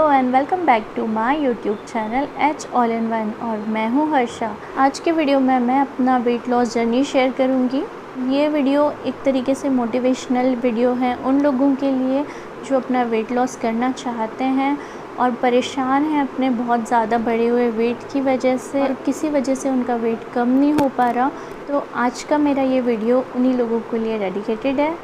And welcome back to my YouTube channel H all in one और मैं हूं हर्षा। आज के वीडियो में मैं अपना वेट लॉस जर्नी शेयर करूंगी। ये वीडियो एक तरीके से मोटिवेशनल वीडियो है उन लोगों के लिए जो अपना वेट लॉस करना चाहते हैं और परेशान हैं अपने बहुत ज़्यादा बढ़े हुए वेट की वजह से और किसी वजह से उनका वेट कम नहीं हो पा रहा। तो आज का मेरा ये वीडियो उन्हीं लोगों के लिए डेडिकेटेड है।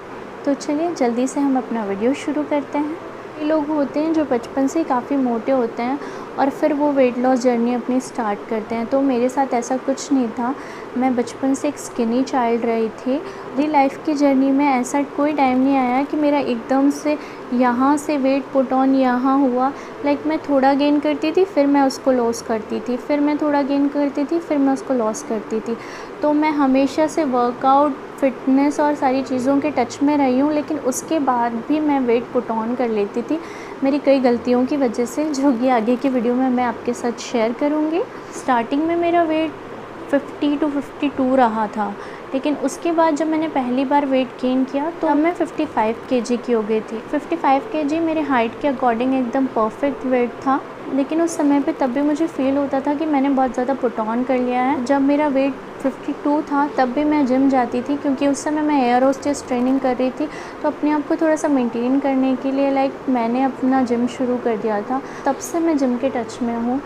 तो चलिए जल्दी से हम अपना वीडियो शुरू करते हैं। कई लोग होते हैं जो बचपन से ही काफ़ी मोटे होते हैं और फिर वो वेट लॉस जर्नी अपनी स्टार्ट करते हैं। तो मेरे साथ ऐसा कुछ नहीं था। मैं बचपन से एक स्किनी चाइल्ड रही थी। मेरी लाइफ की जर्नी में ऐसा कोई टाइम नहीं आया कि मेरा एकदम से यहाँ से वेट पुट ऑन यहाँ हुआ। मैं थोड़ा गेन करती थी फिर मैं उसको लॉस करती थी, फिर मैं थोड़ा गेन करती थी फिर मैं उसको लॉस करती थी। तो मैं हमेशा से वर्कआउट, फिटनेस और सारी चीज़ों के टच में रही हूँ, लेकिन उसके बाद भी मैं वेट पुट ऑन कर लेती थी मेरी कई गलतियों की वजह से, जो कि आगे की वीडियो में मैं आपके साथ शेयर करूँगी। स्टार्टिंग में मेरा वेट 50 to 52 रहा था, लेकिन उसके बाद जब मैंने पहली बार वेट गेन किया तो अब मैं 55 kg की हो गई थी। 55 kg मेरे हाइट के अकॉर्डिंग एकदम परफेक्ट वेट था, लेकिन उस समय पे तब भी मुझे फ़ील होता था कि मैंने बहुत ज़्यादा पुट ऑन कर लिया है। जब मेरा वेट 52 था तब भी मैं जिम जाती थी, क्योंकि उस समय मैं एयर होस्टेस ट्रेनिंग कर रही थी। तो अपने आप को थोड़ा सा मेंटेन करने के लिए मैंने अपना जिम शुरू कर दिया था। तब से मैं जिम के टच में हूँ।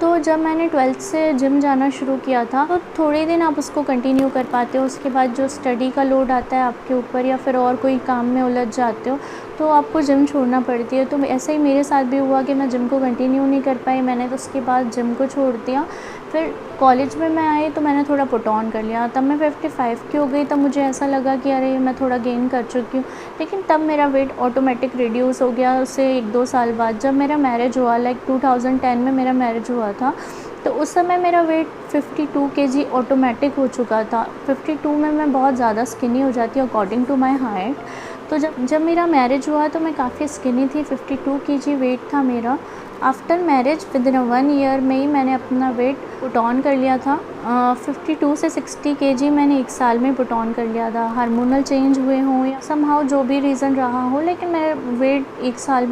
तो जब मैंने 12th से जिम जाना शुरू किया था तो थोड़े दिन आप उसको कंटिन्यू कर पाते हो, उसके बाद जो स्टडी का लोड आता है आपके ऊपर या फिर और कोई काम में उलझ जाते हो तो आपको जिम छोड़ना पड़ती है। तो ऐसा ही मेरे साथ भी हुआ कि मैं जिम को कंटिन्यू नहीं कर पाई। मैंने तो उसके बाद जिम को छोड़ दिया। फिर कॉलेज में मैं आई तो मैंने थोड़ा पुट ऑन कर लिया। तब मैं 55 की हो गई। तब मुझे ऐसा लगा कि अरे मैं थोड़ा गेन कर चुकी हूँ, लेकिन तब मेरा वेट ऑटोमेटिक रिड्यूस हो गया। उससे 1-2 साल बाद जब मेरा मैरिज हुआ, 2010 में मेरा मैरिज हुआ था, तो उस समय मेरा वेट 52 kg ऑटोमेटिक हो चुका था। 52 में मैं बहुत ज़्यादा स्किनी हो जाती हूँ अकॉर्डिंग टू माई हाइट। तो जब मेरा मैरिज हुआ तो मैं काफ़ी स्किनी थी, 52 kg वेट था मेरा। आफ्टर मैरिज विदिन 1 ईयर में ही मैंने अपना वेट पुट ऑन कर लिया था। 52 से 60 kg मैंने 1 साल में पुट ऑन कर लिया था। हार्मोनल चेंज हुए हों या समहाउ जो भी रीज़न रहा हो, लेकिन मेरा वेट 1 साल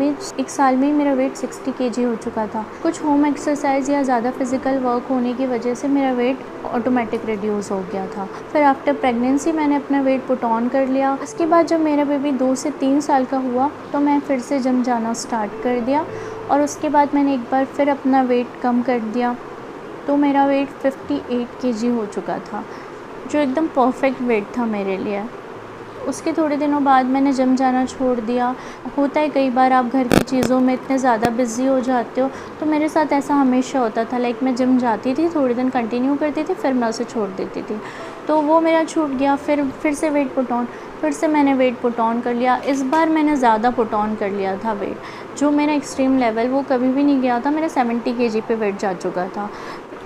में ही मेरा वेट 60 kg हो चुका था। कुछ होम एक्सरसाइज या ज़्यादा फिजिकल वर्क होने की वजह से मेरा वेट ऑटोमेटिक रिड्यूस हो गया था। फिर आफ्टर प्रेगनेंसी मैंने अपना वेट पुट ऑन कर लिया। उसके बाद जब मेरा बेबी 2 से 3 साल का हुआ तो मैं फिर से जिम जाना स्टार्ट कर दिया और उसके बाद मैंने एक बार फिर अपना वेट कम कर दिया। तो मेरा वेट 58 kg हो चुका था, जो एकदम परफेक्ट वेट था मेरे लिए। उसके थोड़े दिनों बाद मैंने जिम जाना छोड़ दिया। होता है कई बार आप घर की चीज़ों में इतने ज़्यादा बिज़ी हो जाते हो, तो मेरे साथ ऐसा हमेशा होता था। मैं जिम जाती थी, थोड़े दिन कंटिन्यू करती थी, फिर मैं उसे छोड़ देती थी। तो वो मेरा छूट गया। फिर से वेट पुट ऑन, फिर से मैंने वेट पुट ऑन कर लिया। इस बार मैंने ज़्यादा पुट ऑन कर लिया था वेट। जो मेरा एक्सट्रीम लेवल वो कभी भी नहीं गया था, मेरा 70 kg पे वेट जा चुका था।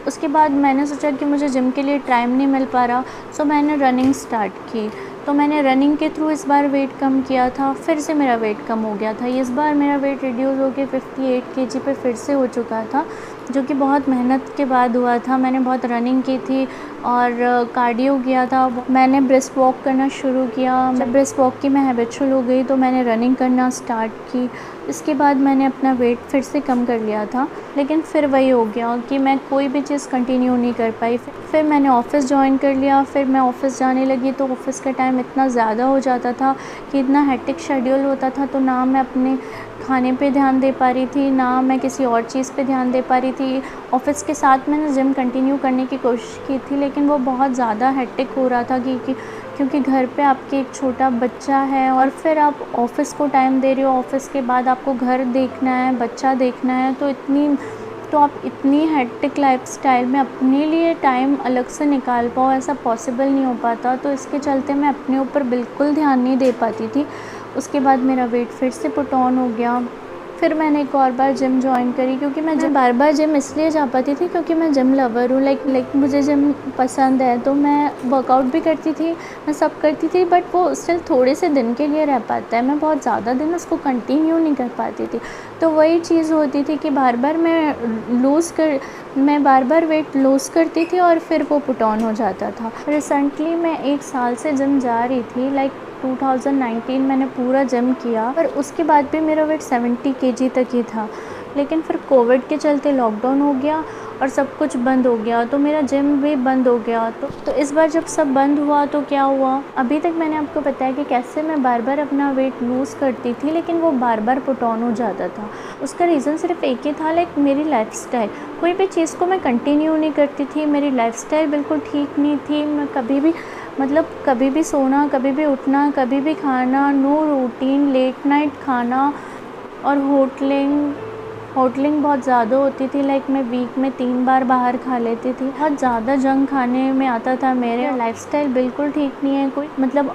उसके बाद मैंने सोचा कि मुझे जिम के लिए टाइम नहीं मिल पा रहा, सो मैंने रनिंग स्टार्ट की। तो मैंने रनिंग के थ्रू इस बार वेट कम किया था, फिर से मेरा वेट कम हो गया था। इस बार मेरा वेट रिड्यूस होकर 58 kg पे फिर से हो चुका था, जो कि बहुत मेहनत के बाद हुआ था। मैंने बहुत रनिंग की थी और कार्डियो किया था। मैंने ब्रिस्क वॉक करना शुरू किया। जब ब्रिस्क वॉक की मैं हैबिचुअल हो गई तो मैंने रनिंग करना स्टार्ट की। इसके बाद मैंने अपना वेट फिर से कम कर लिया था, लेकिन फिर वही हो गया कि मैं कोई भी चीज़ कंटिन्यू नहीं कर पाई। फिर मैंने ऑफ़िस ज्वाइन कर लिया। फिर मैं ऑफ़िस जाने लगी तो ऑफ़िस का टाइम इतना ज़्यादा हो जाता था कि इतना हेक्टिक शेड्यूल होता था, तो ना मैं अपने खाने पे ध्यान दे पा रही थी, ना मैं किसी और चीज़ पे ध्यान दे पा रही थी। ऑफ़िस के साथ मैंने जिम कंटिन्यू करने की कोशिश की थी, लेकिन वो बहुत ज़्यादा हेक्टिक हो रहा था क्योंकि घर पे आपके एक छोटा बच्चा है और फिर आप ऑफ़िस को टाइम दे रहे हो। ऑफ़िस के बाद आपको घर देखना है, बच्चा देखना है, तो आप इतनी हेक्टिक लाइफ़स्टाइल में अपने लिए टाइम अलग से निकाल पाओ, ऐसा पॉसिबल नहीं हो पाता। तो इसके चलते मैं अपने ऊपर बिल्कुल ध्यान नहीं दे पाती थी। उसके बाद मेरा वेट फिर से पुट ऑन हो गया। फिर मैंने एक और बार जिम जॉइन करी, क्योंकि मैं बार बार जिम इसलिए जा पाती थी क्योंकि मैं जिम लवर हूँ। मुझे जिम पसंद है, तो मैं वर्कआउट भी करती थी, मैं सब करती थी, बट वो स्टिल थोड़े से दिन के लिए रह पाता है। मैं बहुत ज़्यादा दिन उसको कंटिन्यू नहीं कर पाती थी। तो वही चीज़ होती थी कि बार बार वेट लूज़ करती थी और फिर वो पुट ऑन हो जाता था। रिसेंटली मैं 1 साल से जिम जा रही थी। 2019 मैंने पूरा जिम किया, पर उसके बाद भी मेरा वेट 70 kg तक ही था। लेकिन फिर कोविड के चलते लॉकडाउन हो गया और सब कुछ बंद हो गया, तो मेरा जिम भी बंद हो गया। तो इस बार जब सब बंद हुआ तो क्या हुआ, अभी तक मैंने आपको बताया कि कैसे मैं बार बार अपना वेट लूज़ करती थी, लेकिन वो बार बार पुट ऑन हो जाता था। उसका रीज़न सिर्फ एक ही था, लाइक मेरी लाइफस्टाइल। कोई भी चीज़ को मैं कंटिन्यू नहीं करती थी, मेरी लाइफस्टाइल बिल्कुल ठीक नहीं थी। मैं कभी भी कभी भी सोना, कभी भी उठना, कभी भी खाना, नो रूटीन, लेट नाइट खाना और होटलिंग बहुत ज़्यादा होती थी। लाइक मैं वीक में 3 बार बाहर खा लेती थी। बहुत ज़्यादा जंक खाने में आता था। मेरे लाइफस्टाइल बिल्कुल ठीक नहीं है। कोई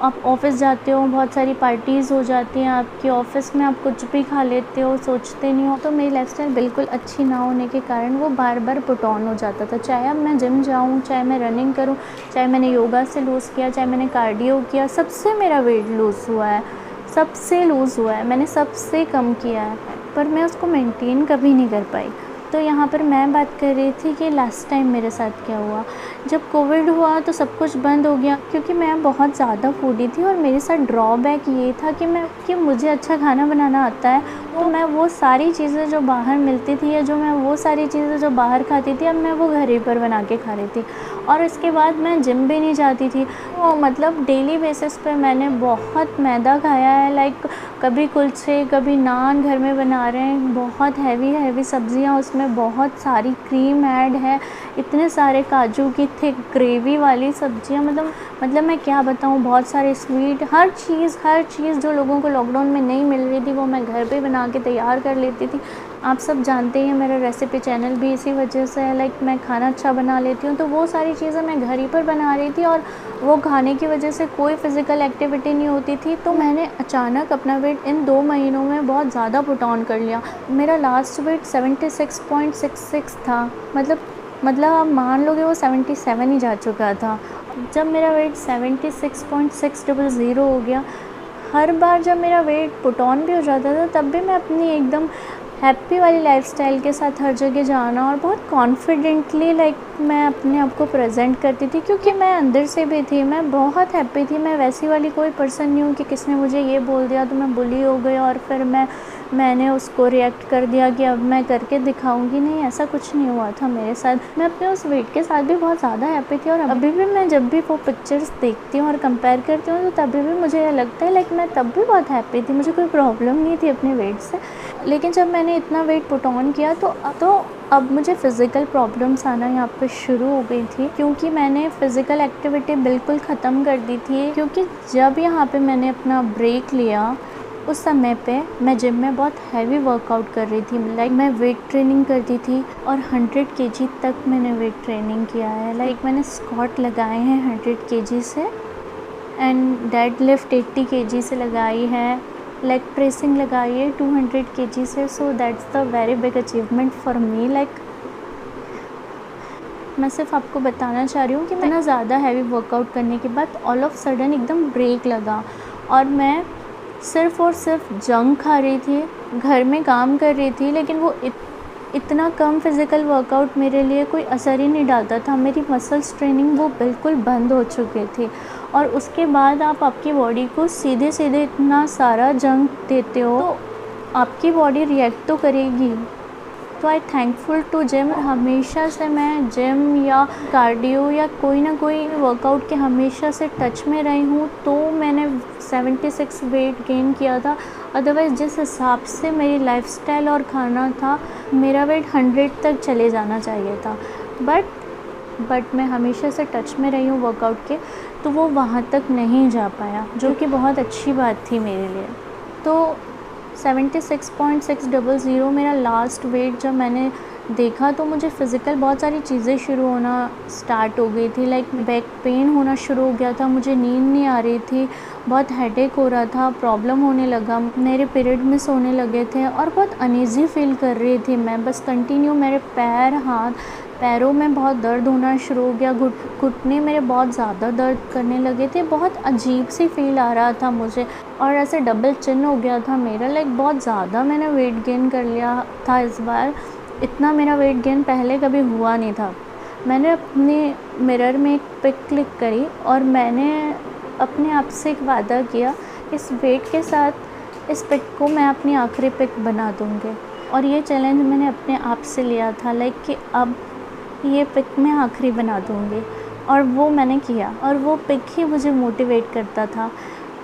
आप ऑफ़िस जाते हो, बहुत सारी पार्टीज़ हो जाती हैं आपकी ऑफ़िस में, आप कुछ भी खा लेते हो, सोचते नहीं हो। तो मेरी लाइफस्टाइल बिल्कुल अच्छी ना होने के कारण वो बार बार पुट ऑन हो जाता था। चाहे अब मैं जिम जाऊँ, चाहे मैं रनिंग करूँ, चाहे मैंने योगा से लूज़ किया, चाहे मैंने कार्डियो किया, सबसे मेरा वेट लूज़ हुआ है, सबसे लूज़ हुआ है, मैंने सबसे कम किया है, पर मैं उसको मेंटेन कभी नहीं कर पाई। तो यहाँ पर मैं बात कर रही थी कि लास्ट टाइम मेरे साथ क्या हुआ। जब कोविड हुआ तो सब कुछ बंद हो गया, क्योंकि मैं बहुत ज़्यादा फूडी थी और मेरे साथ ड्रॉबैक ये था कि मुझे अच्छा खाना बनाना आता है, तो मैं वो सारी चीज़ें जो बाहर मिलती थी, या वो सारी चीज़ें जो बाहर खाती थी, अब मैं वो घर ही पर बना के खा रही थी। और इसके बाद मैं जिम भी नहीं जाती थी। तो डेली बेसिस पे मैंने बहुत मैदा खाया है। लाइक कभी कुलचे, कभी नान घर में बना रहे हैं, बहुत हैवी सब्जियां, उसमें बहुत सारी क्रीम ऐड है, इतने सारे काजू की थिक ग्रेवी वाली सब्जियां, मैं क्या बताऊं, बहुत सारे स्वीट, हर चीज़ जो लोगों को लॉकडाउन में नहीं मिल रही थी वो मैं घर पे बना के तैयार कर लेती थी। आप सब जानते ही हैं मेरा रेसिपी चैनल भी इसी वजह से है। लाइक मैं खाना अच्छा बना लेती हूँ, तो वो सारी चीज़ें मैं घर ही पर बना रही थी, और वो खाने की वजह से कोई फ़िज़िकल एक्टिविटी नहीं होती थी। तो मैंने अचानक अपना वेट इन 2 महीनों में बहुत ज़्यादा पुट ऑन कर लिया। मेरा लास्ट वेट 76.66 था। आप मान लोगे वो 77 ही जा चुका था। जब मेरा वेट 76.600 हो गया, हर बार जब मेरा वेट पुट ऑन भी हो जाता था, तब भी मैं अपनी एकदम हैप्पी वाली लाइफस्टाइल के साथ हर जगह जाना और बहुत कॉन्फिडेंटली मैं अपने आप को प्रेजेंट करती थी, क्योंकि मैं अंदर से भी थी, मैं बहुत हैप्पी थी। मैं वैसी वाली कोई पर्सन नहीं हूँ कि किसने मुझे ये बोल दिया तो मैं बुली हो गई और फिर मैंने उसको रिएक्ट कर दिया कि अब मैं करके दिखाऊंगी। नहीं, ऐसा कुछ नहीं हुआ था मेरे साथ। मैं अपने उस वेट के साथ भी बहुत ज़्यादा हैप्पी थी, और अभी भी मैं जब भी वो पिक्चर्स देखती हूँ और कंपेयर करती हूँ, तो तभी भी मुझे लगता है मैं तब भी बहुत हैप्पी थी, मुझे कोई प्रॉब्लम नहीं थी अपने वेट से। लेकिन जब मैंने इतना वेट पुट ऑन किया तो अब मुझे फ़िज़िकल प्रॉब्लम्स आना यहाँ पे शुरू हो गई थी, क्योंकि मैंने फ़िज़िकल एक्टिविटी बिल्कुल ख़त्म कर दी थी। क्योंकि जब यहाँ पे मैंने अपना ब्रेक लिया, उस समय पे मैं जिम में बहुत हैवी वर्कआउट कर रही थी। मैं वेट ट्रेनिंग करती थी और 100 केजी तक मैंने वेट ट्रेनिंग किया है। मैंने स्क्वाट लगाए हैं 100 केजी से, एंड डेड लिफ्ट 80 केजी से लगाई है, लेग प्रेसिंग लगाई है 200 केजी से। So that's the very big achievement for me. मैं सिर्फ आपको बताना चाह रही हूँ कि मैं इतना ज़्यादा हैवी वर्कआउट करने के बाद ऑल ऑफ सडन एकदम ब्रेक लगा, और मैं सिर्फ़ और सिर्फ जंक खा रही थी, घर में काम कर रही थी, लेकिन वो इतना कम फिज़िकल वर्कआउट मेरे लिए कोई असर ही नहीं डालता था। मेरी मसल्स ट्रेनिंग वो बिल्कुल बंद हो चुकी थी, और उसके बाद आप आपकी बॉडी को सीधे इतना सारा जंक देते हो तो आपकी बॉडी रिएक्ट तो करेगी। तो आई थैंकफुल टू जिम। हमेशा से मैं जिम या कार्डियो या कोई ना कोई वर्कआउट के हमेशा से टच में रही हूँ, तो मैंने 76 वेट गेन किया था। अदरवाइज़ जिस हिसाब से मेरी लाइफस्टाइल और खाना था, मेरा वेट 100 तक चले जाना चाहिए था। बट मैं हमेशा से टच में रही हूँ वर्कआउट के, तो वो वहाँ तक नहीं जा पाया, जो कि बहुत अच्छी बात थी मेरे लिए। तो 76.600 मेरा लास्ट वेट जब मैंने देखा, तो मुझे फ़िज़िकल बहुत सारी चीज़ें शुरू होना स्टार्ट हो गई थी। बैक पेन होना शुरू हो गया था, मुझे नींद नहीं आ रही थी, बहुत हेडेक हो रहा था, प्रॉब्लम होने लगा, मेरे पीरियड मिस होने लगे थे, और बहुत अनईज़ी फ़ील कर रही थी मैं। बस कंटिन्यू मेरे पैरों में बहुत दर्द होना शुरू हो गया, घुटने मेरे बहुत ज़्यादा दर्द करने लगे थे, बहुत अजीब सी फील आ रहा था मुझे, और ऐसे डबल चिन हो गया था मेरा। बहुत ज़्यादा मैंने वेट गेन कर लिया था इस बार। इतना मेरा वेट गेन पहले कभी हुआ नहीं था। मैंने अपने मिरर में एक पिक क्लिक करी, और मैंने अपने आप से एक वादा किया, इस वेट के साथ इस पिक को मैं अपनी आखिरी पिक बना दूँगी। और ये चैलेंज मैंने अपने आप से लिया था लाइक कि अब ये पिक मैं आखिरी बना दूँगी, और वो मैंने किया और वो पिक ही मुझे मोटिवेट करता था।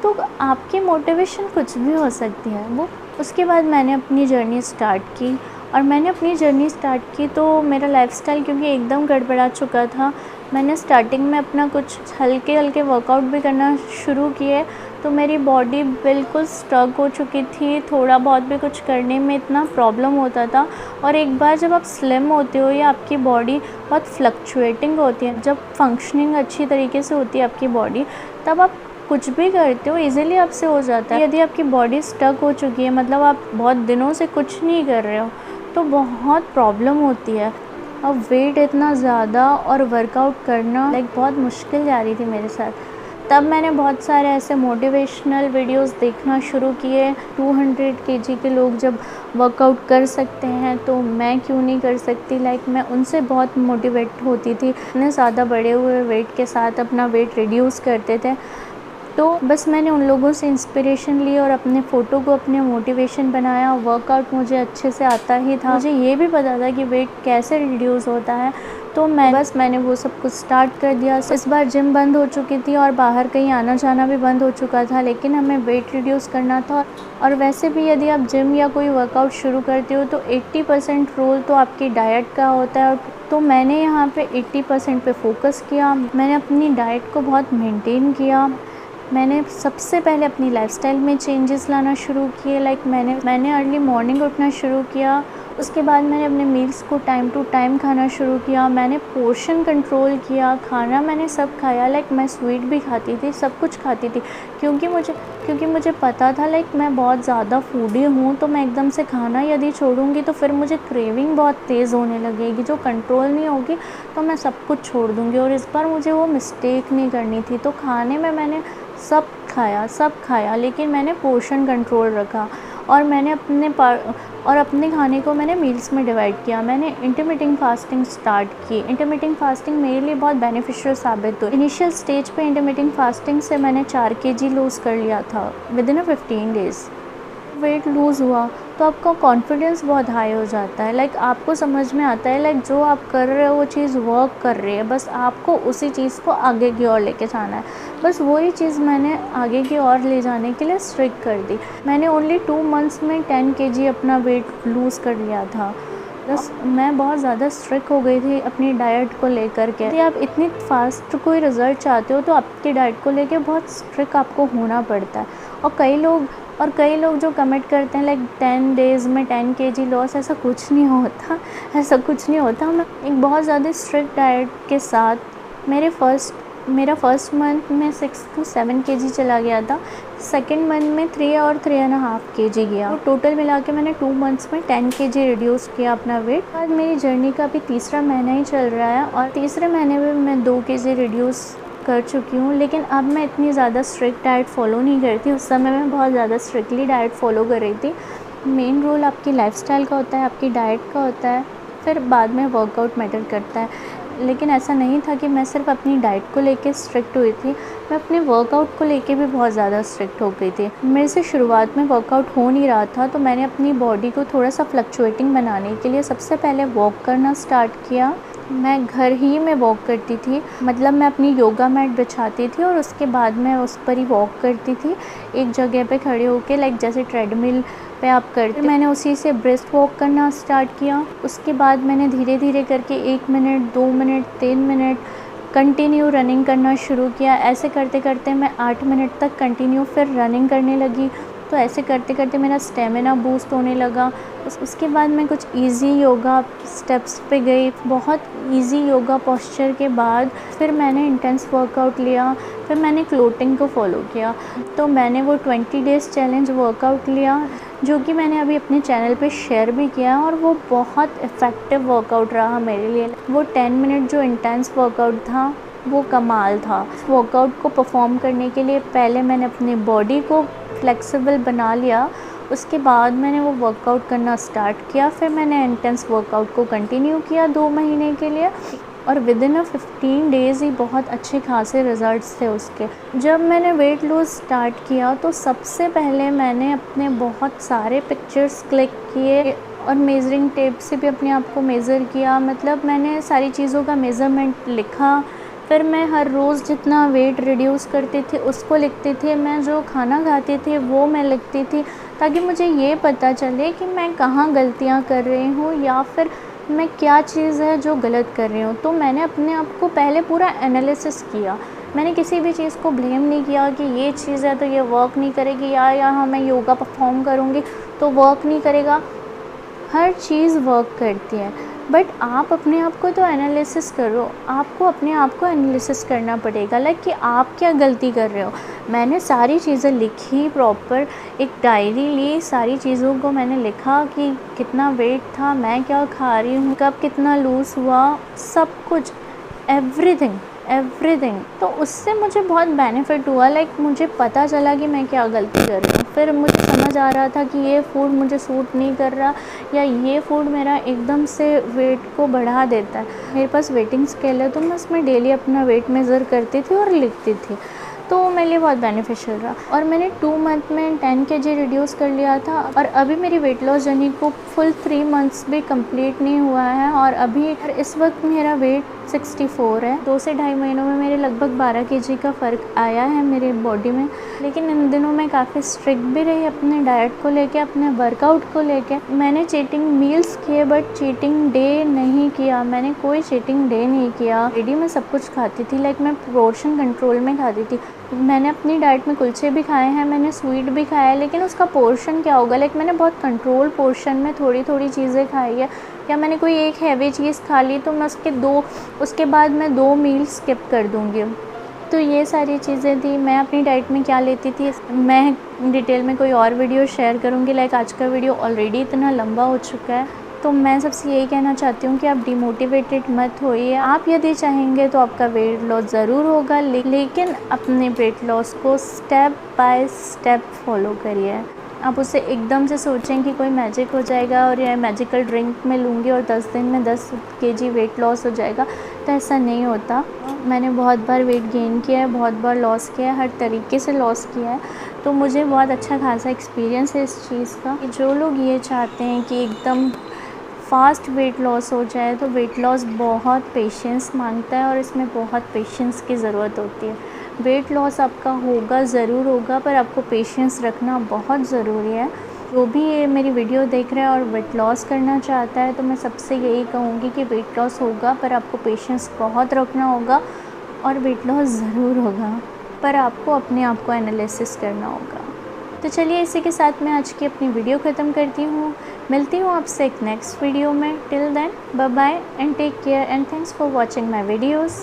तो आपकी मोटिवेशन कुछ भी हो सकती है वो। उसके बाद मैंने अपनी जर्नी स्टार्ट की, और मैंने अपनी जर्नी स्टार्ट की तो मेरा लाइफ़स्टाइल क्योंकि एकदम गड़बड़ा चुका था, मैंने स्टार्टिंग में अपना कुछ हल्के हल्के वर्कआउट भी करना शुरू किए, तो मेरी बॉडी बिल्कुल स्टक हो चुकी थी। थोड़ा बहुत भी कुछ करने में इतना प्रॉब्लम होता था। और एक बार जब आप स्लिम होते हो या आपकी बॉडी बहुत फ्लक्चुएटिंग होती है, जब फंक्शनिंग अच्छी तरीके से होती है आपकी बॉडी, तब आप कुछ भी करते हो इजीली आपसे हो जाता है। यदि आपकी बॉडी स्टक हो चुकी है, मतलब आप बहुत दिनों से कुछ नहीं कर रहे हो, तो बहुत प्रॉब्लम होती है। अब वेट इतना ज़्यादा और वर्कआउट करना लाइक बहुत मुश्किल जा रही थी मेरे साथ। तब मैंने बहुत सारे ऐसे मोटिवेशनल वीडियोस देखना शुरू किए। 200 केजी के लोग जब वर्कआउट कर सकते हैं तो मैं क्यों नहीं कर सकती, लाइक मैं उनसे बहुत मोटिवेट होती थी। इतने ज़्यादा बढ़े हुए वेट के साथ अपना वेट रिड्यूस करते थे, तो बस मैंने उन लोगों से इंस्पिरेशन ली और अपने फ़ोटो को अपने मोटिवेशन बनाया। वर्कआउट मुझे अच्छे से आता ही था, मुझे ये भी पता था कि वेट कैसे रिड्यूस होता है, तो मैंने वो सब कुछ स्टार्ट कर दिया। इस बार जिम बंद हो चुकी थी और बाहर कहीं आना जाना भी बंद हो चुका था, लेकिन हमें वेट रिड्यूस करना था। और वैसे भी यदि आप जिम या कोई वर्कआउट शुरू करते हो तो 80% रोल तो आपकी डाइट का होता है। तो मैंने यहाँ पे 80% पे फोकस किया। मैंने अपनी डाइट को बहुत मेंटेन किया। मैंने सबसे पहले अपनी लाइफ़स्टाइल में चेंजेस लाना शुरू किए। लाइक मैंने अर्ली मॉर्निंग उठना शुरू किया। उसके बाद मैंने अपने मील्स को टाइम टू टाइम खाना शुरू किया। मैंने पोर्शन कंट्रोल किया। खाना मैंने सब खाया, लाइक मैं स्वीट भी खाती थी, सब कुछ खाती थी, क्योंकि मुझे पता था लाइक मैं बहुत ज़्यादा फूडी हूँ, तो मैं एकदम से खाना यदि छोड़ूंगी तो फिर मुझे क्रेविंग बहुत तेज़ होने लगेगी जो कंट्रोल नहीं होगी, तो मैं सब कुछ छोड़ दूँगी। और इस बार मुझे वो मिस्टेक नहीं करनी थी, तो खाने में मैंने सब खाया, लेकिन मैंने पोर्शन कंट्रोल रखा। और मैंने अपने खाने को मैंने मील्स में डिवाइड किया। मैंने इंटरमिटेंट फास्टिंग स्टार्ट की। इंटरमिटेंट फास्टिंग मेरे लिए बहुत बेनिफिशियल साबित हुई। इनिशियल स्टेज पे इंटरमिटेंट फास्टिंग से मैंने 4 kg लूज़ कर लिया था विदिन 15 डेज़। वेट लूज़ हुआ तो आपका कॉन्फिडेंस बहुत हाई हो जाता है। लाइक आपको समझ में आता है लाइक जो आप कर रहे हो वो चीज़ वर्क कर रही है, बस आपको उसी चीज़ को आगे की ओर लेके जाना है। बस वही चीज़ मैंने आगे की ओर ले जाने के लिए स्ट्रिक कर दी। मैंने ओनली 2 मंथ्स में 10 kg अपना वेट लूज़ कर लिया था। बस मैं बहुत ज़्यादा स्ट्रिक्ट हो गई थी अपनी डाइट को लेकर के। यदि आप इतनी फास्ट कोई रिज़ल्ट चाहते हो तो आपकी डाइट को लेके बहुत स्ट्रिक्ट आपको होना पड़ता है। और कई लोग जो कमिट करते हैं लाइक 10 डेज़ में 10 kg लॉस, ऐसा कुछ नहीं होता। मैं एक बहुत ज़्यादा स्ट्रिक्ट डाइट के साथ मेरा फर्स्ट मंथ में 6 to 7 kg चला गया था। सेकेंड मंथ में 3 और 3.5 kg गया। तो टोटल मिला के मैंने 2 मंथ्स में 10 kg रिड्यूस किया अपना वेट। आज मेरी जर्नी का अभी तीसरा महीना ही चल रहा है और तीसरे महीने में मैं 2 kg रिड्यूस कर चुकी हूँ। लेकिन अब मैं इतनी ज़्यादा स्ट्रिक्ट डाइट फॉलो नहीं करती। उस समय मैं बहुत ज़्यादा स्ट्रिक्टली डाइट फॉलो कर रही थी। मेन रोल आपकी लाइफ़स्टाइल का होता है, आपकी डाइट का होता है, फिर बाद में वर्कआउट मैटर करता है। लेकिन ऐसा नहीं था कि मैं सिर्फ अपनी डाइट को लेके स्ट्रिक्ट हुई थी, मैं अपने वर्कआउट को लेके भी बहुत ज़्यादा स्ट्रिक्ट हो गई थी। मेरे से शुरुआत में वर्कआउट हो नहीं रहा था, तो मैंने अपनी बॉडी को थोड़ा सा फ्लक्चुएटिंग बनाने के लिए सबसे पहले वॉक करना स्टार्ट किया। मैं घर ही में वॉक करती थी, मतलब मैं अपनी योगा मैट बिछाती थी और उसके बाद मैं उस पर ही वॉक करती थी एक जगह पे खड़े होके, लाइक जैसे ट्रेडमिल पे आप करते। मैंने उसी से ब्रेस्ट वॉक करना स्टार्ट किया। उसके बाद मैंने धीरे धीरे करके 1 minute, 2 minute, 3 minute continue running करना शुरू किया। ऐसे करते करते मैं 8 मिनट तक कंटिन्यू फिर रनिंग करने लगी। तो ऐसे करते करते मेरा स्टेमिना बूस्ट होने लगा। उसके बाद मैं कुछ इजी योगा स्टेप्स पे गई। बहुत इजी योगा पोस्चर के बाद फिर मैंने इंटेंस वर्कआउट लिया। फिर मैंने क्लोटिंग को फॉलो किया। तो मैंने वो 20 डेज़ चैलेंज वर्कआउट लिया, जो कि मैंने अभी अपने चैनल पे शेयर भी किया, और वो बहुत इफ़ेक्टिव वर्कआउट रहा मेरे लिए। वो 10 मिनट जो इंटेंस वर्कआउट था वो कमाल था। वर्कआउट को परफॉर्म करने के लिए पहले मैंने अपनी बॉडी को फ्लेक्सिबल बना लिया, उसके बाद मैंने वो वर्कआउट करना स्टार्ट किया। फिर मैंने इंटेंस वर्कआउट को कंटिन्यू किया 2 महीने के लिए। और विदिन अ 15 डेज़ ही बहुत अच्छे खासे रिज़ल्ट्स थे उसके। जब मैंने वेट लूज़ स्टार्ट किया तो सबसे पहले मैंने अपने बहुत सारे पिक्चर्स क्लिक किए और मेज़रिंग टेप से भी अपने आप को मेज़र किया। मतलब मैंने सारी चीज़ों का मेज़रमेंट लिखा। फिर मैं हर रोज़ जितना वेट रिड्यूस करती थी उसको लिखती थी, मैं जो खाना खाती थी वो मैं लिखती थी, ताकि मुझे ये पता चले कि मैं कहाँ गलतियाँ कर रही हूँ या फिर मैं क्या चीज़ है जो गलत कर रही हूँ। तो मैंने अपने आप को पहले पूरा एनालिसिस किया। मैंने किसी भी चीज़ को ब्लेम नहीं किया कि ये चीज़ है तो ये वर्क नहीं करेगी, या हाँ मैं योगा परफॉर्म करूँगी तो वर्क नहीं करेगा। हर चीज़ वर्क करती है, बट आप अपने आप को तो एनालिसिस करो। आपको अपने आप को एनालिसिस करना पड़ेगा, लाइक कि आप क्या गलती कर रहे हो। मैंने सारी चीज़ें लिखी, प्रॉपर एक डायरी ली, सारी चीज़ों को मैंने लिखा कि कितना वेट था, मैं क्या खा रही हूँ, कब कितना लूज़ हुआ, सब कुछ, एवरीथिंग। तो उससे मुझे बहुत बेनिफिट हुआ, लाइक मुझे पता चला कि मैं क्या गलती कर रही हूँ। फिर मुझे समझ आ रहा था कि ये फूड मुझे सूट नहीं कर रहा, या ये फूड मेरा एकदम से वेट को बढ़ा देता है। मेरे पास वेटिंग स्केल है तो मैं उसमें डेली अपना वेट मेज़र करती थी और लिखती थी, तो मेरे लिए बहुत बेनिफिशियल रहा। और मैंने 2 मंथ में 10 kg रिड्यूस कर लिया था, और अभी मेरी वेट लॉस जर्नी को फुल 3 मंथ्स भी कंप्लीट नहीं हुआ है, और अभी इस वक्त मेरा वेट 64 है। 2 से ढाई महीनों में मेरे लगभग 12 kg का फ़र्क आया है मेरे बॉडी में। लेकिन इन दिनों मैं काफ़ी स्ट्रिक्ट भी रही अपने डाइट को लेके, अपने वर्कआउट को लेके। मैंने चीटिंग मील्स किए बट चीटिंग डे नहीं किया। मैंने कोई चीटिंग डे नहीं किया। रेडी में सब कुछ खाती थी, लाइक मैं पोर्शन कंट्रोल में खाती थी। मैंने अपनी डाइट में कुलचे भी खाए हैं, मैंने स्वीट भी खाया है, लेकिन उसका पोर्शन क्या होगा, लाइक मैंने बहुत कंट्रोल पोर्शन में थोड़ी थोड़ी चीज़ें खाई है। या मैंने कोई एक हैवी चीज़ खा ली तो मैं उसके बाद मैं 2 मील स्किप कर दूँगी। तो ये सारी चीज़ें थी। मैं अपनी डाइट में क्या लेती थी मैं डिटेल में कोई और वीडियो शेयर करूँगी। लाइक आज का वीडियो ऑलरेडी इतना लंबा हो चुका है, तो मैं सबसे यही कहना चाहती हूँ कि आप डिमोटिवेटेड मत होइए। आप यदि चाहेंगे तो आपका वेट लॉस ज़रूर होगा, लेकिन अपने वेट लॉस को स्टेप बाय स्टेप फॉलो करिए। आप उसे एकदम से सोचें कि कोई मैजिक हो जाएगा और ये मैजिकल ड्रिंक मैं लूँगी और 10 दिन में 10 kg वेट लॉस हो जाएगा, तो ऐसा नहीं होता। मैंने बहुत बार वेट गेन किया है, बहुत बार लॉस किया है, हर तरीके से लॉस किया है, तो मुझे बहुत अच्छा खासा एक्सपीरियंस है इस चीज़ का। जो लोग ये चाहते हैं कि एकदम फास्ट वेट लॉस हो जाए, तो वेट लॉस बहुत पेशेंस मांगता है और इसमें बहुत पेशेंस की ज़रूरत होती है। वेट लॉस आपका होगा ज़रूर होगा, पर आपको पेशेंस रखना बहुत ज़रूरी है। जो भी ये मेरी वीडियो देख रहा है और वेट लॉस करना चाहता है, तो मैं सबसे यही कहूँगी कि वेट लॉस होगा, पर आपको पेशेंस बहुत रखना होगा, और वेट लॉस ज़रूर होगा, पर आपको अपने आप को एनालिसिस करना होगा। तो चलिए इसी के साथ मैं आज की अपनी वीडियो ख़त्म करती हूँ। मिलती हूँ आपसे एक नेक्स्ट वीडियो में। Till then bye bye and take care and thanks for watching my videos.